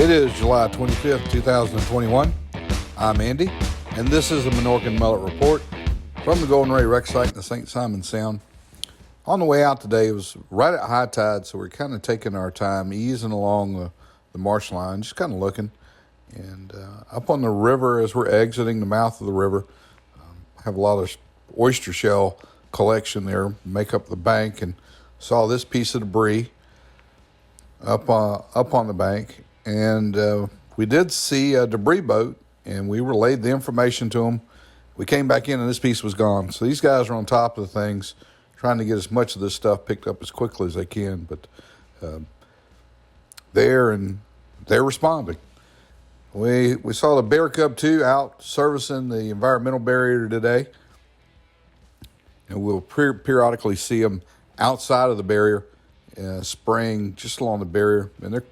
It is July 25th, 2021. I'm Andy, and this is the Minorcan Mullet Report from the Golden Ray Wreck Site in the St. Simons Sound. On the way out today, it was right at high tide, so we're kind of taking our time, easing along the marsh line, just kind of looking. And up on the river, as we're exiting the mouth of the river, have a lot of oyster shell collection there, make up the bank, and saw this piece of debris up on the bank. And we did see a debris boat, and we relayed the information to them. We came back in, and this piece was gone. So these guys are on top of the things, trying to get as much of this stuff picked up as quickly as they can. But they're responding. We saw the Bear Cub 2 out servicing the environmental barrier today. And we'll periodically see them outside of the barrier, spraying just along the barrier. And they're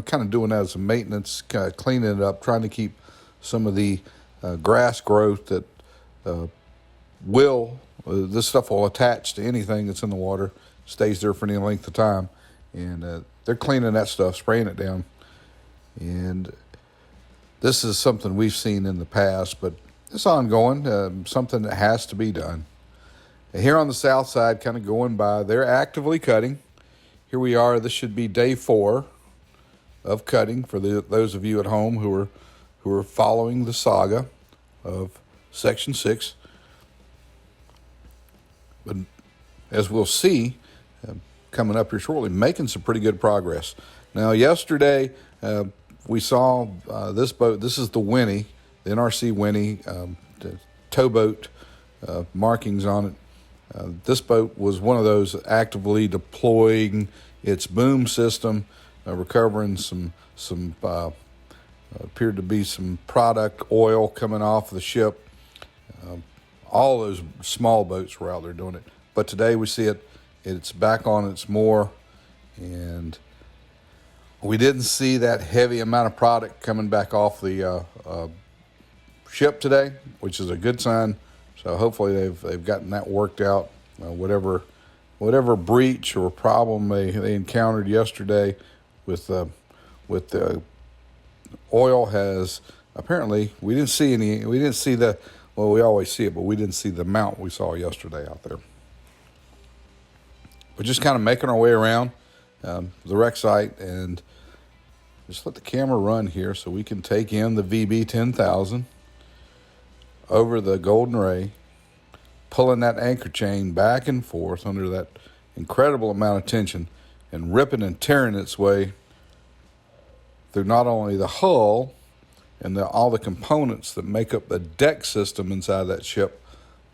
kind of doing that as a maintenance, kind of cleaning it up, trying to keep some of the grass growth that this stuff will attach to anything that's in the water, stays there for any length of time. And they're cleaning that stuff, spraying it down. And this is something we've seen in the past, but it's ongoing, something that has to be done. Here on the south side, kind of going by, they're actively cutting. Here we are. This should be day 4 of cutting for those of you at home who are following the saga of Section 6. But as we'll see, coming up here shortly, making some pretty good progress. Now, yesterday we saw this boat. This is the Winnie, the NRC Winnie, the towboat markings on it. This boat was one of those actively deploying its boom system, recovering some appeared to be some product oil coming off the ship. All those small boats were out there doing it. But today we see it's back on its moor, and we didn't see that heavy amount of product coming back off the ship today, which is a good sign. So hopefully they've gotten that worked out. Whatever breach or problem they encountered yesterday with the oil has apparently we didn't see we always see it, but we didn't see the amount we saw yesterday out there. We're just kind of making our way around the wreck site and just let the camera run here so we can take in the VB 10,000 over the Golden Ray, pulling that anchor chain back and forth under that incredible amount of tension and ripping and tearing its way through not only the hull and all the components that make up the deck system inside that ship,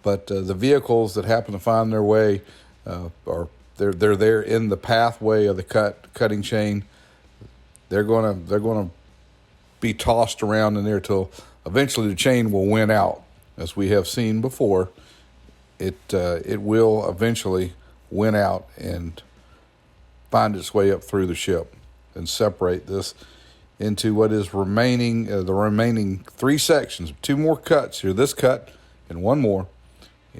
but the vehicles that happen to find their way they're there in the pathway of the cutting chain. They're gonna be tossed around in there till eventually the chain will win out, as we have seen before. It will eventually win out and find its way up through the ship and separate this into what is remaining, the remaining 3 sections. 2 more cuts here, this cut and 1 more,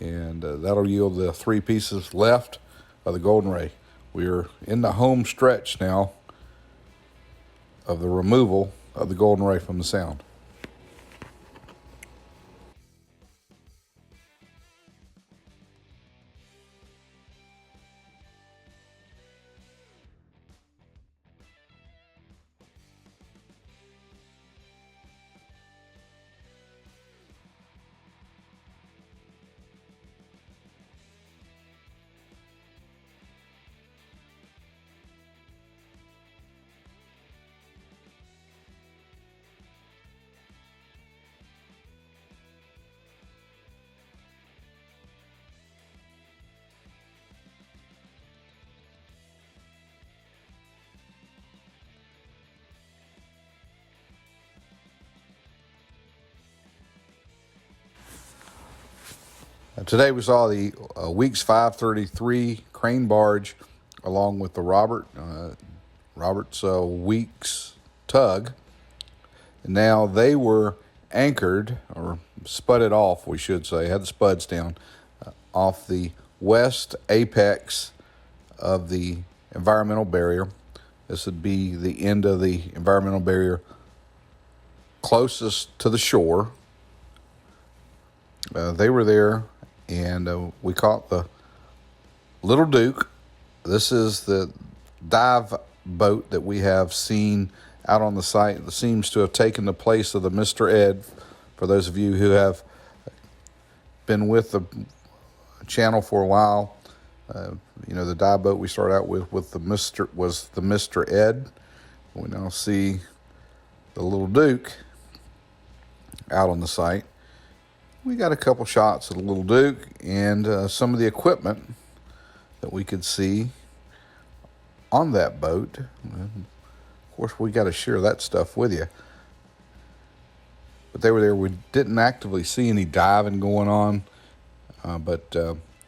and that'll yield the 3 pieces left of the Golden Ray. We're in the home stretch now of the removal of the Golden Ray from the Sound. Today we saw the Weeks 533 crane barge along with the Roberts Weeks tug. And now they were anchored, or spudded off, we should say, had the spuds down, off the west apex of the environmental barrier. This would be the end of the environmental barrier closest to the shore. They were there, and we caught the Little Duke. This is the dive boat that we have seen out on the site that seems to have taken the place of the Mr. Ed. For those of you who have been with the channel for a while, the dive boat we started out with the Mr. Ed. We now see the Little Duke out on the site. We got a couple shots of the Little Duke and some of the equipment that we could see on that boat. And of course, we got to share that stuff with you. But they were there. We didn't actively see any diving going on, but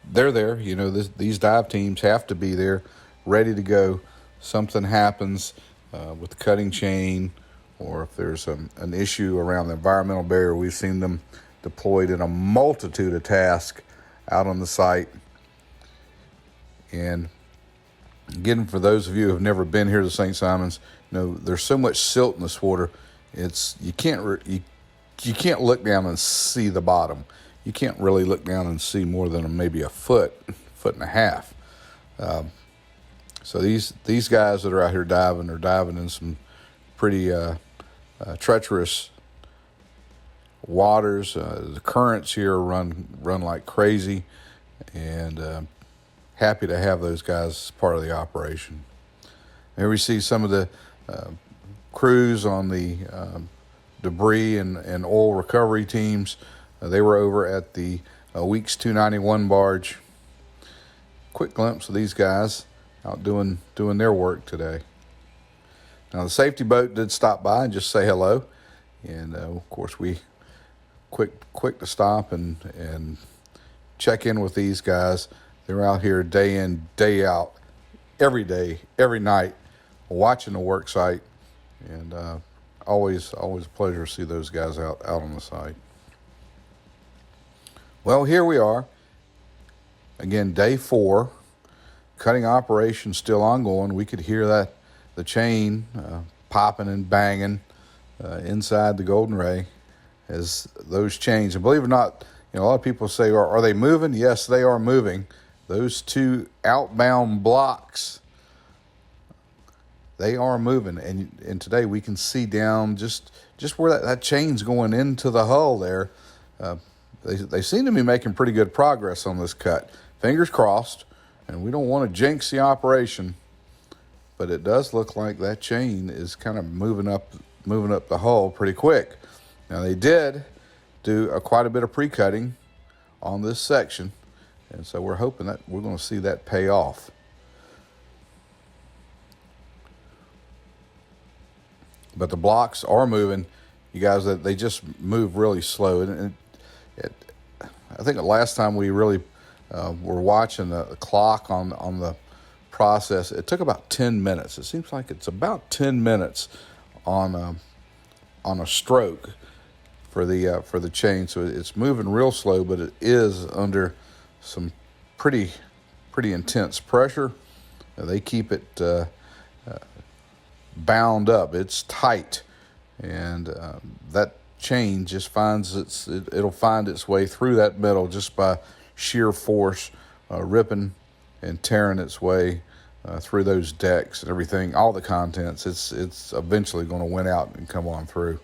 they're there. These dive teams have to be there, ready to go. Something happens with the cutting chain, or if there's an issue around the environmental barrier. We've seen them deployed in a multitude of tasks out on the site. And again, for those of you who have never been here to St. Simons, there's so much silt in this water. You can't look down and see the bottom. You can't really look down and see more than maybe a foot and a half. So these guys that are out here diving are diving in some pretty treacherous waters. The currents here run like crazy, and happy to have those guys as part of the operation. Here we see some of the crews on the debris and oil recovery teams. They were over at the Weeks 291 barge. Quick glimpse of these guys out doing their work today. Now the safety boat did stop by and just say hello, and of course we quick to stop and check in with these guys. They're out here day in, day out, every day, every night, watching the work site, and always a pleasure to see those guys out on the site. Well, here we are. Again, day 4, cutting operation still ongoing. We could hear the chain popping and banging inside the Golden Ray as those chains. And believe it or not, a lot of people say, are they moving? Yes, they are moving. Those 2 outbound blocks, they are moving. And today we can see down just where that chain's going into the hull there. They seem to be making pretty good progress on this cut. Fingers crossed, and we don't want to jinx the operation, but it does look like that chain is kind of moving up the hull pretty quick. Now they did do quite a bit of pre-cutting on this section, and so we're hoping that we're going to see that pay off. But the blocks are moving. You guys, they just move really slow, and I think the last time we really were watching the clock on the process, it took about 10 minutes. It seems like it's about 10 minutes on a stroke for the chain. So it's moving real slow, but it is under some pretty intense pressure. They keep it bound up. It's tight, and that chain just it'll find its way through that metal just by sheer force, ripping and tearing its way through those decks and everything, all the contents. It's eventually going to win out and come on through.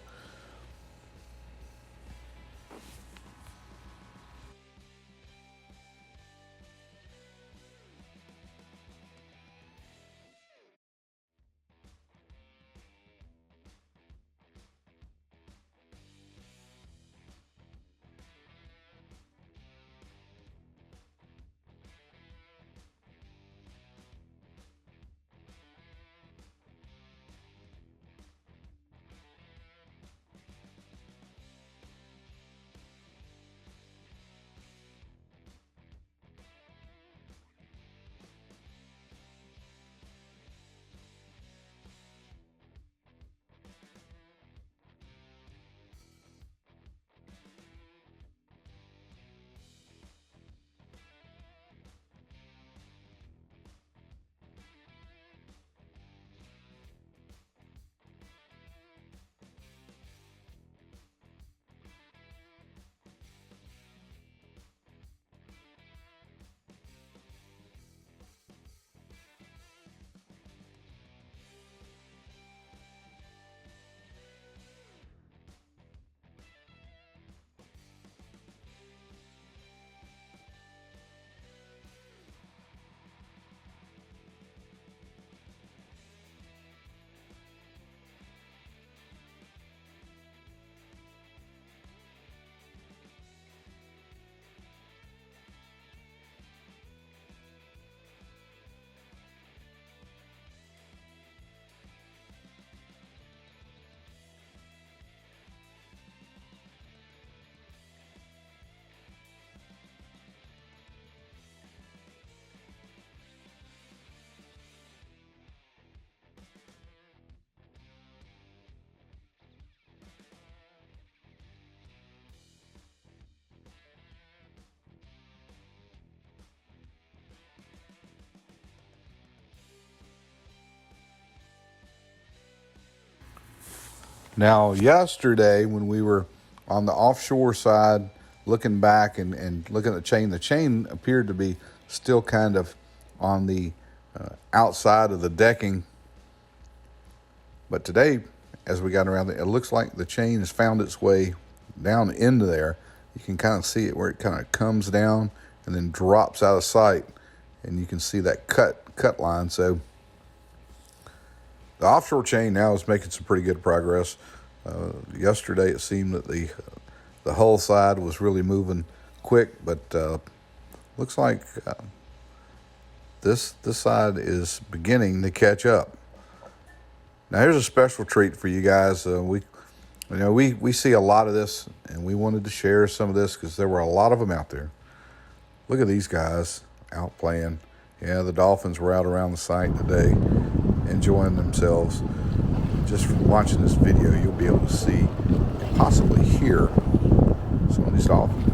Now, yesterday when we were on the offshore side looking back and looking at the chain appeared to be still kind of on the outside of the decking. But today, as we got around it looks like the chain has found its way down into there. You can kind of see it where it kind of comes down and then drops out of sight. And you can see that cut line. So the offshore chain now is making some pretty good progress. Yesterday it seemed that the hull side was really moving quick, but looks like this side is beginning to catch up. Now here's a special treat for you guys. We see a lot of this, and we wanted to share some of this because there were a lot of them out there. Look at these guys out playing. Yeah, the dolphins were out around the site today, enjoying themselves. Just from watching this video, you'll be able to see and possibly hear some of these dolphins.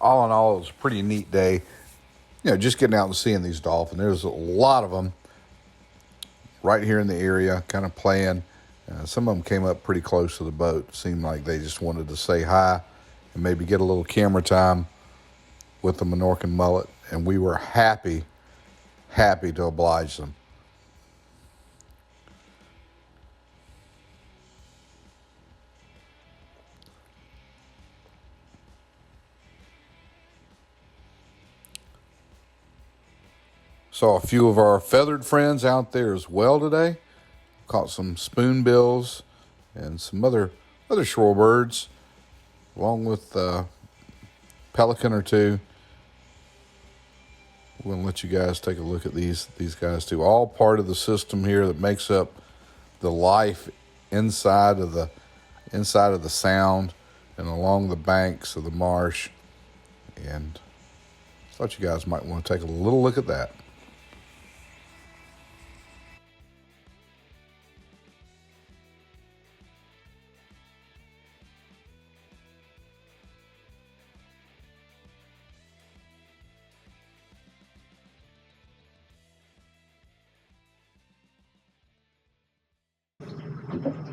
All in all, it was a pretty neat day. Just getting out and seeing these dolphins. There's a lot of them right here in the area, kind of playing. Some of them came up pretty close to the boat. It seemed like they just wanted to say hi and maybe get a little camera time with the Minorcan mullet. And we were happy to oblige them. Saw a few of our feathered friends out there as well today. Caught some spoonbills and some other shorebirds, along with a pelican or two. We're going to let you guys take a look at these guys too. All part of the system here that makes up the life inside of the sound and along the banks of the marsh. And I thought you guys might want to take a little look at that.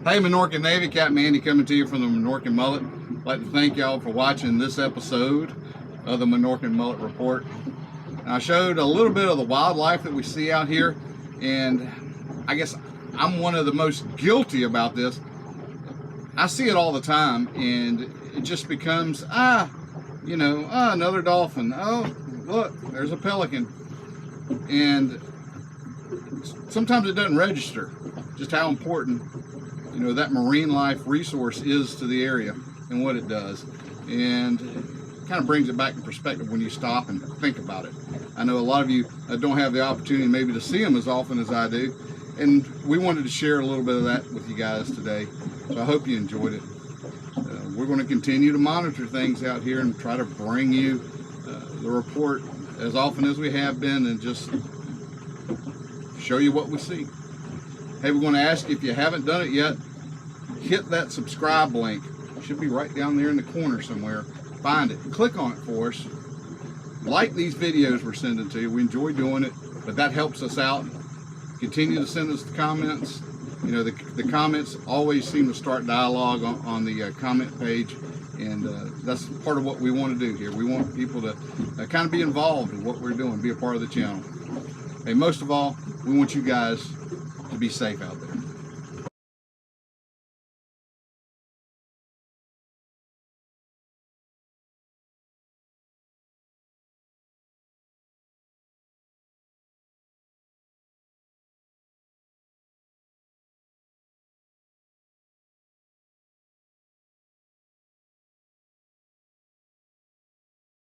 Hey Minorcan Navy, Captain Andy coming to you from the Minorcan Mullet. I'd like to thank y'all for watching this episode of the Minorcan Mullet Report. I showed a little bit of the wildlife that we see out here, and I guess I'm one of the most guilty about this. I see it all the time, and it just becomes, another dolphin. Oh, look, there's a pelican. And sometimes it doesn't register just how important that marine life resource is to the area and what it does, and kind of brings it back in perspective when you stop and think about it. I know a lot of you don't have the opportunity maybe to see them as often as I do, and we wanted to share a little bit of that with you guys today. So I hope you enjoyed it. We're going to continue to monitor things out here and try to bring you the report as often as we have been, and just show you what we see. Hey, we're going to ask you, if you haven't done it yet, hit that subscribe link. It should be right down there in the corner somewhere. Find it, click on it for us. Like these videos we're sending to you. We enjoy doing it, but that helps us out. Continue to send us the comments. You know, the comments always seem to start dialogue on the comment page, and that's part of what we want to do here. We want people to kind of be involved in what we're doing, be a part of the channel. And most of all, we want you guys to be safe out there.